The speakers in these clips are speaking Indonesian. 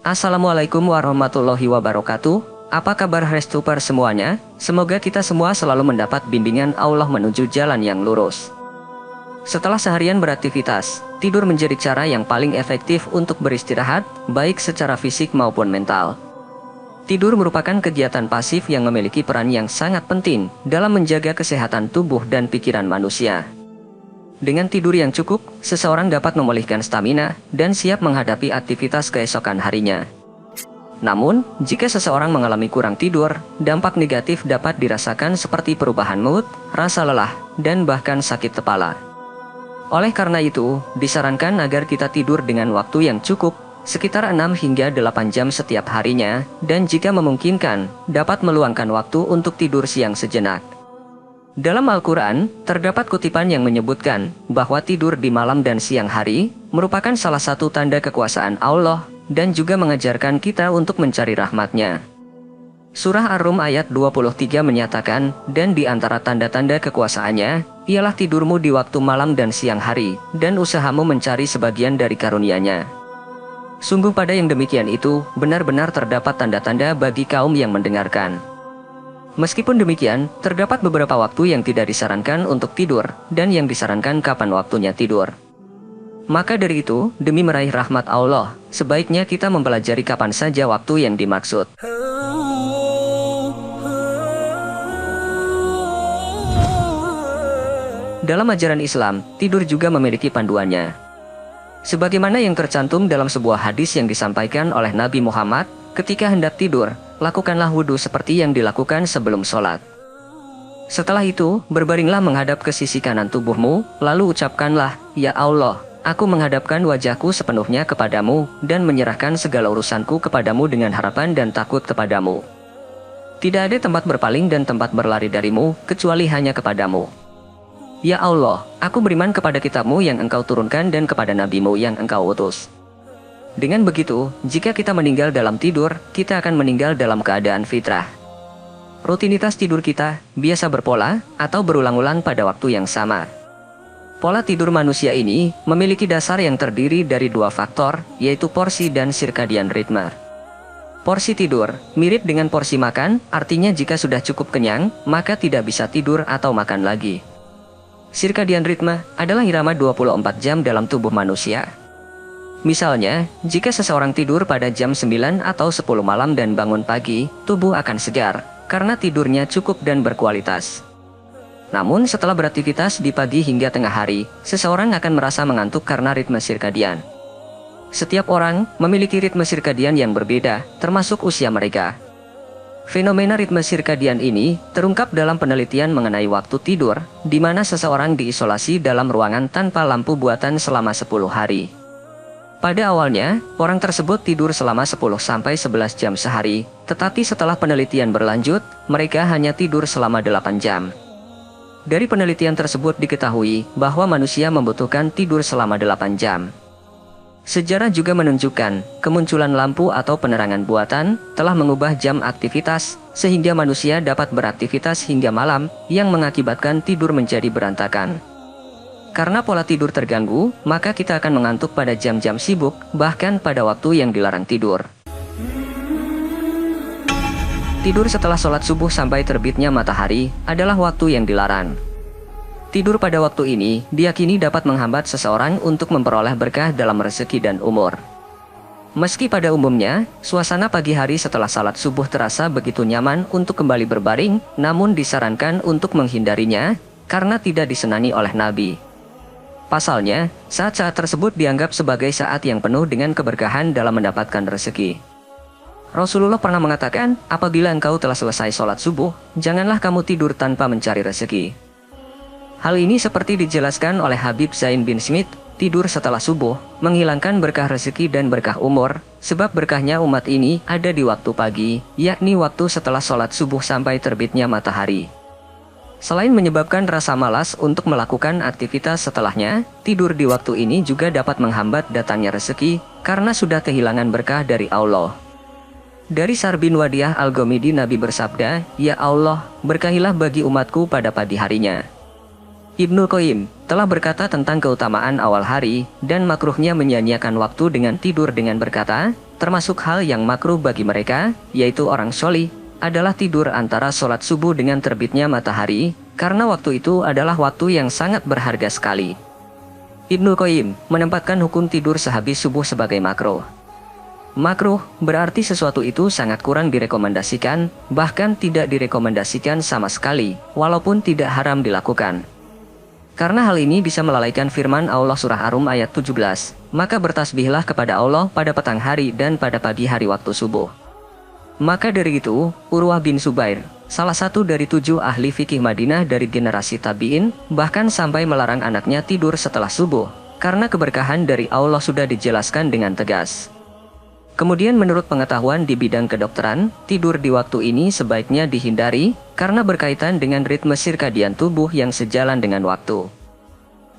Assalamualaikum warahmatullahi wabarakatuh. Apa kabar Restuper semuanya? Semoga kita semua selalu mendapat bimbingan Allah menuju jalan yang lurus. Setelah seharian beraktivitas, tidur menjadi cara yang paling efektif untuk beristirahat, baik secara fisik maupun mental. Tidur merupakan kegiatan pasif yang memiliki peran yang sangat penting dalam menjaga kesehatan tubuh dan pikiran manusia. Dengan tidur yang cukup, seseorang dapat memulihkan stamina dan siap menghadapi aktivitas keesokan harinya. Namun, jika seseorang mengalami kurang tidur, dampak negatif dapat dirasakan seperti perubahan mood, rasa lelah, dan bahkan sakit kepala. Oleh karena itu, disarankan agar kita tidur dengan waktu yang cukup, sekitar 6 hingga 8 jam setiap harinya, dan jika memungkinkan, dapat meluangkan waktu untuk tidur siang sejenak. Dalam Al-Quran, terdapat kutipan yang menyebutkan bahwa tidur di malam dan siang hari merupakan salah satu tanda kekuasaan Allah dan juga mengajarkan kita untuk mencari rahmat-Nya. Surah Ar-Rum ayat 23 menyatakan, dan di antara tanda-tanda kekuasaannya, ialah tidurmu di waktu malam dan siang hari, dan usahamu mencari sebagian dari karunia-Nya. Sungguh pada yang demikian itu, benar-benar terdapat tanda-tanda bagi kaum yang mendengarkan. Meskipun demikian, terdapat beberapa waktu yang tidak disarankan untuk tidur, dan yang disarankan kapan waktunya tidur. Maka dari itu, demi meraih rahmat Allah, sebaiknya kita mempelajari kapan saja waktu yang dimaksud. Dalam ajaran Islam, tidur juga memiliki panduannya. Sebagaimana yang tercantum dalam sebuah hadis yang disampaikan oleh Nabi Muhammad, ketika hendak tidur, lakukanlah wudhu seperti yang dilakukan sebelum sholat. Setelah itu, berbaringlah menghadap ke sisi kanan tubuhmu, lalu ucapkanlah, Ya Allah, aku menghadapkan wajahku sepenuhnya kepadamu, dan menyerahkan segala urusanku kepadamu dengan harapan dan takut kepadamu. Tidak ada tempat berpaling dan tempat berlari darimu, kecuali hanya kepadamu. Ya Allah, aku beriman kepada kitabmu yang engkau turunkan dan kepada nabimu yang engkau utus. Dengan begitu, jika kita meninggal dalam tidur, kita akan meninggal dalam keadaan fitrah. Rutinitas tidur kita biasa berpola atau berulang-ulang pada waktu yang sama. Pola tidur manusia ini memiliki dasar yang terdiri dari 2 faktor, yaitu porsi dan circadian rhythm. Porsi tidur mirip dengan porsi makan, artinya jika sudah cukup kenyang, maka tidak bisa tidur atau makan lagi. Circadian rhythm adalah irama 24 jam dalam tubuh manusia. Misalnya, jika seseorang tidur pada jam 9 atau 10 malam dan bangun pagi, tubuh akan segar, karena tidurnya cukup dan berkualitas. Namun setelah beraktivitas di pagi hingga tengah hari, seseorang akan merasa mengantuk karena ritme sirkadian. Setiap orang memiliki ritme sirkadian yang berbeda, termasuk usia mereka. Fenomena ritme sirkadian ini terungkap dalam penelitian mengenai waktu tidur, di mana seseorang diisolasi dalam ruangan tanpa lampu buatan selama 10 hari. Pada awalnya, orang tersebut tidur selama 10-11 jam sehari, tetapi setelah penelitian berlanjut, mereka hanya tidur selama 8 jam. Dari penelitian tersebut diketahui bahwa manusia membutuhkan tidur selama 8 jam. Sejarah juga menunjukkan, kemunculan lampu atau penerangan buatan telah mengubah jam aktivitas, sehingga manusia dapat beraktivitas hingga malam, yang mengakibatkan tidur menjadi berantakan. Karena pola tidur terganggu, maka kita akan mengantuk pada jam-jam sibuk, bahkan pada waktu yang dilarang tidur. Tidur setelah sholat subuh sampai terbitnya matahari adalah waktu yang dilarang. Tidur pada waktu ini diyakini dapat menghambat seseorang untuk memperoleh berkah dalam rezeki dan umur. Meski pada umumnya, suasana pagi hari setelah salat subuh terasa begitu nyaman untuk kembali berbaring, namun disarankan untuk menghindarinya, karena tidak disenangi oleh Nabi. Pasalnya, saat-saat tersebut dianggap sebagai saat yang penuh dengan keberkahan dalam mendapatkan rezeki. Rasulullah pernah mengatakan, apabila engkau telah selesai sholat subuh, janganlah kamu tidur tanpa mencari rezeki. Hal ini seperti dijelaskan oleh Habib Zain bin Smith, tidur setelah subuh, menghilangkan berkah rezeki dan berkah umur, sebab berkahnya umat ini ada di waktu pagi, yakni waktu setelah sholat subuh sampai terbitnya matahari. Selain menyebabkan rasa malas untuk melakukan aktivitas setelahnya, tidur di waktu ini juga dapat menghambat datangnya rezeki, karena sudah kehilangan berkah dari Allah. Dari Sar bin Wadiyah Al-Ghamidi, Nabi bersabda, Ya Allah, berkahilah bagi umatku pada pagi harinya. Ibnu Qayyim telah berkata tentang keutamaan awal hari dan makruhnya menyia-nyiakan waktu dengan tidur dengan berkata, termasuk hal yang makruh bagi mereka, yaitu orang sholih, adalah tidur antara sholat subuh dengan terbitnya matahari, karena waktu itu adalah waktu yang sangat berharga sekali. Ibnu Qayyim menempatkan hukum tidur sehabis subuh sebagai makruh. Makruh berarti sesuatu itu sangat kurang direkomendasikan, bahkan tidak direkomendasikan sama sekali, walaupun tidak haram dilakukan. Karena hal ini bisa melalaikan firman Allah surah Ar-Rum ayat 17, maka bertasbihlah kepada Allah pada petang hari dan pada pagi hari waktu subuh. Maka dari itu, Urwah bin Zubair, salah satu dari 7 ahli fikih Madinah dari generasi tabi'in, bahkan sampai melarang anaknya tidur setelah subuh, karena keberkahan dari Allah sudah dijelaskan dengan tegas. Kemudian menurut pengetahuan di bidang kedokteran, tidur di waktu ini sebaiknya dihindari, karena berkaitan dengan ritme sirkadian tubuh yang sejalan dengan waktu.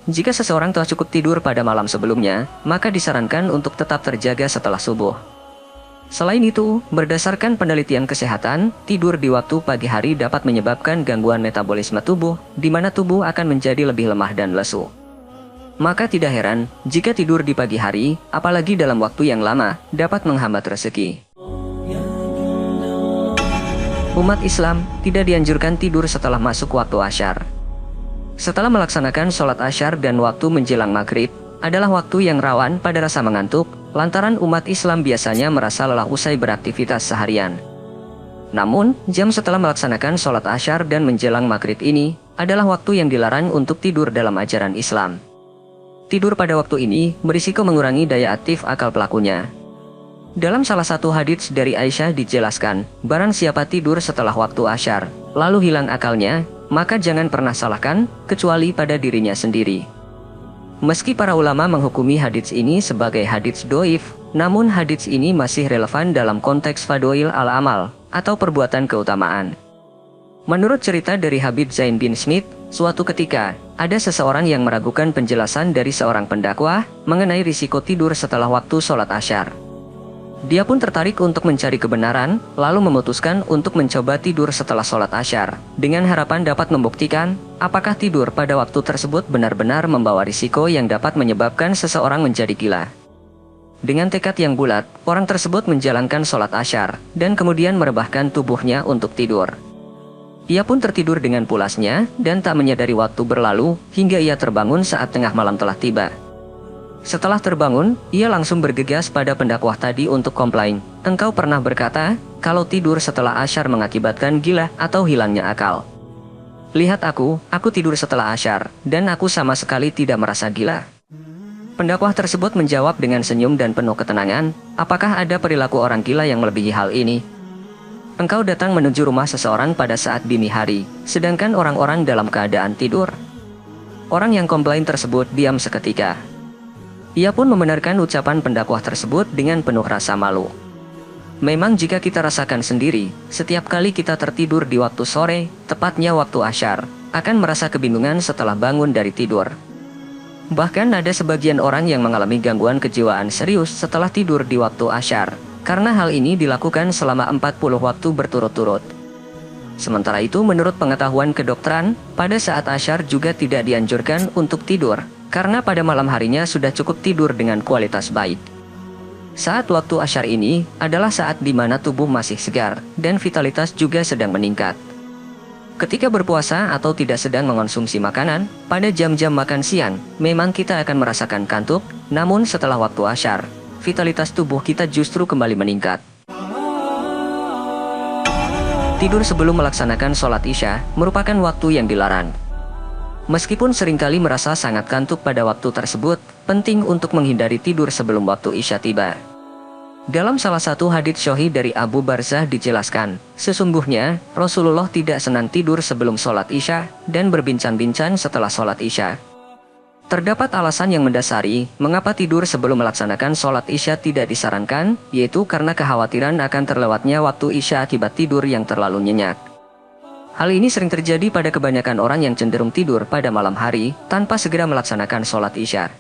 Jika seseorang telah cukup tidur pada malam sebelumnya, maka disarankan untuk tetap terjaga setelah subuh. Selain itu, berdasarkan penelitian kesehatan, tidur di waktu pagi hari dapat menyebabkan gangguan metabolisme tubuh, di mana tubuh akan menjadi lebih lemah dan lesu. Maka tidak heran, jika tidur di pagi hari, apalagi dalam waktu yang lama, dapat menghambat rezeki. Umat Islam tidak dianjurkan tidur setelah masuk waktu asyar. Setelah melaksanakan sholat asyar dan waktu menjelang maghrib, adalah waktu yang rawan pada rasa mengantuk, lantaran umat Islam biasanya merasa lelah usai beraktivitas seharian. Namun, jam setelah melaksanakan sholat asyar dan menjelang maghrib ini, adalah waktu yang dilarang untuk tidur dalam ajaran Islam. Tidur pada waktu ini berisiko mengurangi daya aktif akal pelakunya. Dalam salah satu hadits dari Aisyah dijelaskan, barang siapa tidur setelah waktu asyar, lalu hilang akalnya, maka jangan pernah salahkan, kecuali pada dirinya sendiri. Meski para ulama menghukumi hadits ini sebagai hadits doif, namun hadits ini masih relevan dalam konteks fadhoil al-amal, atau perbuatan keutamaan. Menurut cerita dari Habib Zain bin Smith, suatu ketika, ada seseorang yang meragukan penjelasan dari seorang pendakwah mengenai risiko tidur setelah waktu sholat asyar. Dia pun tertarik untuk mencari kebenaran, lalu memutuskan untuk mencoba tidur setelah sholat asyar, dengan harapan dapat membuktikan, apakah tidur pada waktu tersebut benar-benar membawa risiko yang dapat menyebabkan seseorang menjadi gila. Dengan tekad yang bulat, orang tersebut menjalankan sholat asyar, dan kemudian merebahkan tubuhnya untuk tidur. Ia pun tertidur dengan pulasnya, dan tak menyadari waktu berlalu, hingga ia terbangun saat tengah malam telah tiba. Setelah terbangun, ia langsung bergegas pada pendakwah tadi untuk komplain. Engkau pernah berkata, kalau tidur setelah asyar mengakibatkan gila atau hilangnya akal. Lihat aku tidur setelah asyar, dan aku sama sekali tidak merasa gila. Pendakwah tersebut menjawab dengan senyum dan penuh ketenangan, apakah ada perilaku orang gila yang melebihi hal ini? Engkau datang menuju rumah seseorang pada saat dini hari, sedangkan orang-orang dalam keadaan tidur. Orang yang komplain tersebut diam seketika. Ia pun membenarkan ucapan pendakwah tersebut dengan penuh rasa malu. Memang jika kita rasakan sendiri, setiap kali kita tertidur di waktu sore, tepatnya waktu asyar, akan merasa kebingungan setelah bangun dari tidur. Bahkan ada sebagian orang yang mengalami gangguan kejiwaan serius setelah tidur di waktu asyar, karena hal ini dilakukan selama 40 waktu berturut-turut. Sementara itu menurut pengetahuan kedokteran, pada saat asyar juga tidak dianjurkan untuk tidur, karena pada malam harinya sudah cukup tidur dengan kualitas baik. Saat waktu asyar ini adalah saat di mana tubuh masih segar, dan vitalitas juga sedang meningkat. Ketika berpuasa atau tidak sedang mengonsumsi makanan, pada jam-jam makan siang, memang kita akan merasakan kantuk, namun setelah waktu asyar, vitalitas tubuh kita justru kembali meningkat. Tidur sebelum melaksanakan sholat isya merupakan waktu yang dilarang. Meskipun seringkali merasa sangat kantuk pada waktu tersebut, penting untuk menghindari tidur sebelum waktu isya tiba. Dalam salah satu hadits sahih dari Abu Barzah dijelaskan, sesungguhnya Rasulullah tidak senang tidur sebelum sholat isya dan berbincang-bincang setelah sholat isya. Terdapat alasan yang mendasari mengapa tidur sebelum melaksanakan sholat isya tidak disarankan, yaitu karena kekhawatiran akan terlewatnya waktu isya akibat tidur yang terlalu nyenyak. Hal ini sering terjadi pada kebanyakan orang yang cenderung tidur pada malam hari tanpa segera melaksanakan sholat isya.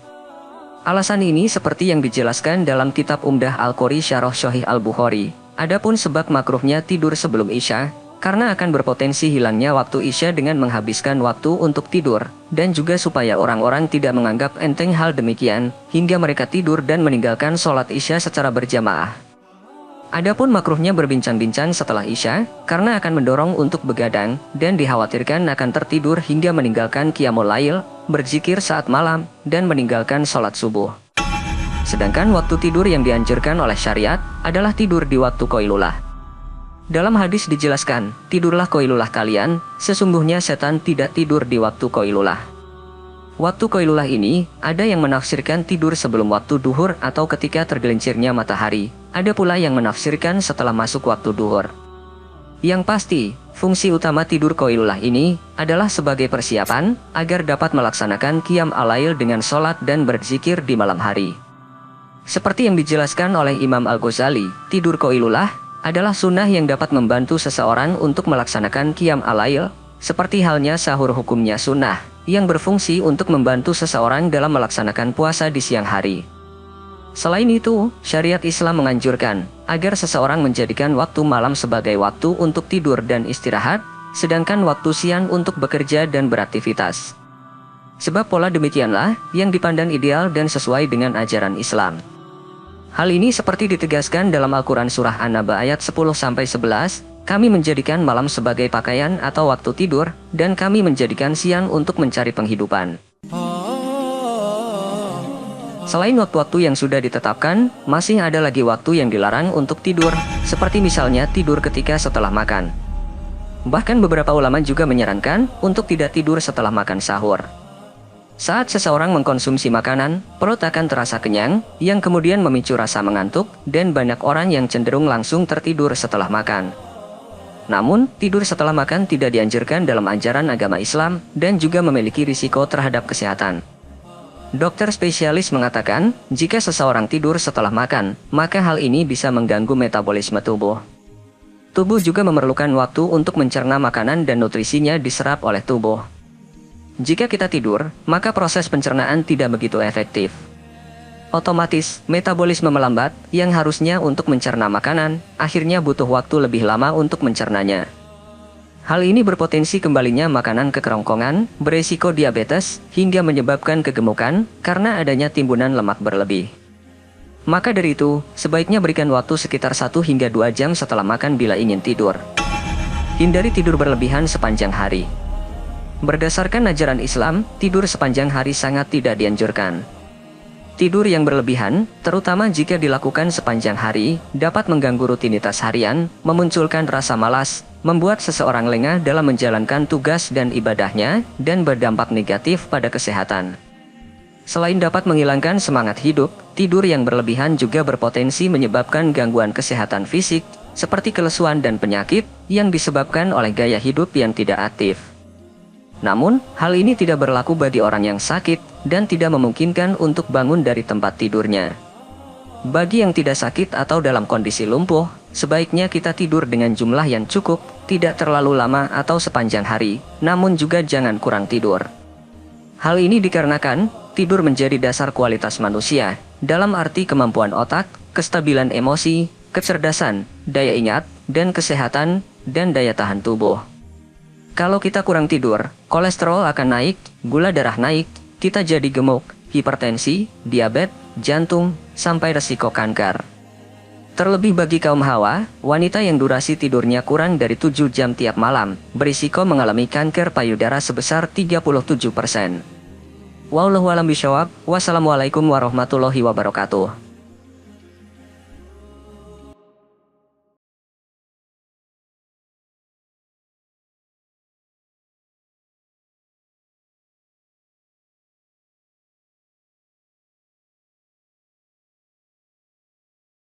Alasan ini seperti yang dijelaskan dalam kitab Umdah Al-Qori Syarah Sahih Al-Bukhari. Adapun sebab makruhnya tidur sebelum isya, karena akan berpotensi hilangnya waktu isya dengan menghabiskan waktu untuk tidur, dan juga supaya orang-orang tidak menganggap enteng hal demikian, hingga mereka tidur dan meninggalkan sholat isya secara berjamaah. Adapun makruhnya berbincang-bincang setelah Isya, karena akan mendorong untuk begadang, dan dikhawatirkan akan tertidur hingga meninggalkan qiyamul lail, berzikir saat malam, dan meninggalkan sholat subuh. Sedangkan waktu tidur yang dianjurkan oleh syariat, adalah tidur di waktu qailulah. Dalam hadis dijelaskan, tidurlah qailulah kalian, sesungguhnya setan tidak tidur di waktu qailulah. Waktu qailulah ini, ada yang menafsirkan tidur sebelum waktu duhur atau ketika tergelincirnya matahari. Ada pula yang menafsirkan setelah masuk waktu duhur. Yang pasti, fungsi utama tidur qailulah ini adalah sebagai persiapan agar dapat melaksanakan qiyam al-lail dengan sholat dan berzikir di malam hari. Seperti yang dijelaskan oleh Imam Al-Ghazali, tidur qailulah adalah sunnah yang dapat membantu seseorang untuk melaksanakan qiyam al-lail, seperti halnya sahur hukumnya sunnah, yang berfungsi untuk membantu seseorang dalam melaksanakan puasa di siang hari. Selain itu, syariat Islam menganjurkan agar seseorang menjadikan waktu malam sebagai waktu untuk tidur dan istirahat, sedangkan waktu siang untuk bekerja dan beraktivitas. Sebab pola demikianlah yang dipandang ideal dan sesuai dengan ajaran Islam. Hal ini seperti ditegaskan dalam Al-Quran Surah An-Naba ayat 10-11, kami menjadikan malam sebagai pakaian atau waktu tidur, dan kami menjadikan siang untuk mencari penghidupan. Selain waktu-waktu yang sudah ditetapkan, masih ada lagi waktu yang dilarang untuk tidur, seperti misalnya tidur ketika setelah makan. Bahkan beberapa ulama juga menyarankan untuk tidak tidur setelah makan sahur. Saat seseorang mengkonsumsi makanan, perut akan terasa kenyang, yang kemudian memicu rasa mengantuk, dan banyak orang yang cenderung langsung tertidur setelah makan. Namun, tidur setelah makan tidak dianjurkan dalam ajaran agama Islam, dan juga memiliki risiko terhadap kesehatan. Dokter spesialis mengatakan, jika seseorang tidur setelah makan, maka hal ini bisa mengganggu metabolisme tubuh. Tubuh juga memerlukan waktu untuk mencerna makanan dan nutrisinya diserap oleh tubuh. Jika kita tidur, maka proses pencernaan tidak begitu efektif. Otomatis, metabolisme melambat, yang harusnya untuk mencerna makanan, akhirnya butuh waktu lebih lama untuk mencernanya. Hal ini berpotensi kembalinya makanan ke kerongkongan, beresiko diabetes, hingga menyebabkan kegemukan, karena adanya timbunan lemak berlebih. Maka dari itu, sebaiknya berikan waktu sekitar 1 hingga 2 jam setelah makan bila ingin tidur. Hindari tidur berlebihan sepanjang hari. Berdasarkan ajaran Islam, tidur sepanjang hari sangat tidak dianjurkan. Tidur yang berlebihan, terutama jika dilakukan sepanjang hari, dapat mengganggu rutinitas harian, memunculkan rasa malas, membuat seseorang lengah dalam menjalankan tugas dan ibadahnya, dan berdampak negatif pada kesehatan. Selain dapat menghilangkan semangat hidup, tidur yang berlebihan juga berpotensi menyebabkan gangguan kesehatan fisik, seperti kelesuan dan penyakit, yang disebabkan oleh gaya hidup yang tidak aktif. Namun, hal ini tidak berlaku bagi orang yang sakit, dan tidak memungkinkan untuk bangun dari tempat tidurnya. Bagi yang tidak sakit atau dalam kondisi lumpuh, sebaiknya kita tidur dengan jumlah yang cukup, tidak terlalu lama atau sepanjang hari, namun juga jangan kurang tidur. Hal ini dikarenakan, tidur menjadi dasar kualitas manusia, dalam arti kemampuan otak, kestabilan emosi, kecerdasan, daya ingat, dan kesehatan, dan daya tahan tubuh. Kalau kita kurang tidur, kolesterol akan naik, gula darah naik, kita jadi gemuk, hipertensi, diabetes, jantung, sampai resiko kanker. Terlebih bagi kaum hawa, wanita yang durasi tidurnya kurang dari 7 jam tiap malam, berisiko mengalami kanker payudara sebesar 37%. Wallahu a'lam bishawab. Wassalamualaikum warahmatullahi wabarakatuh.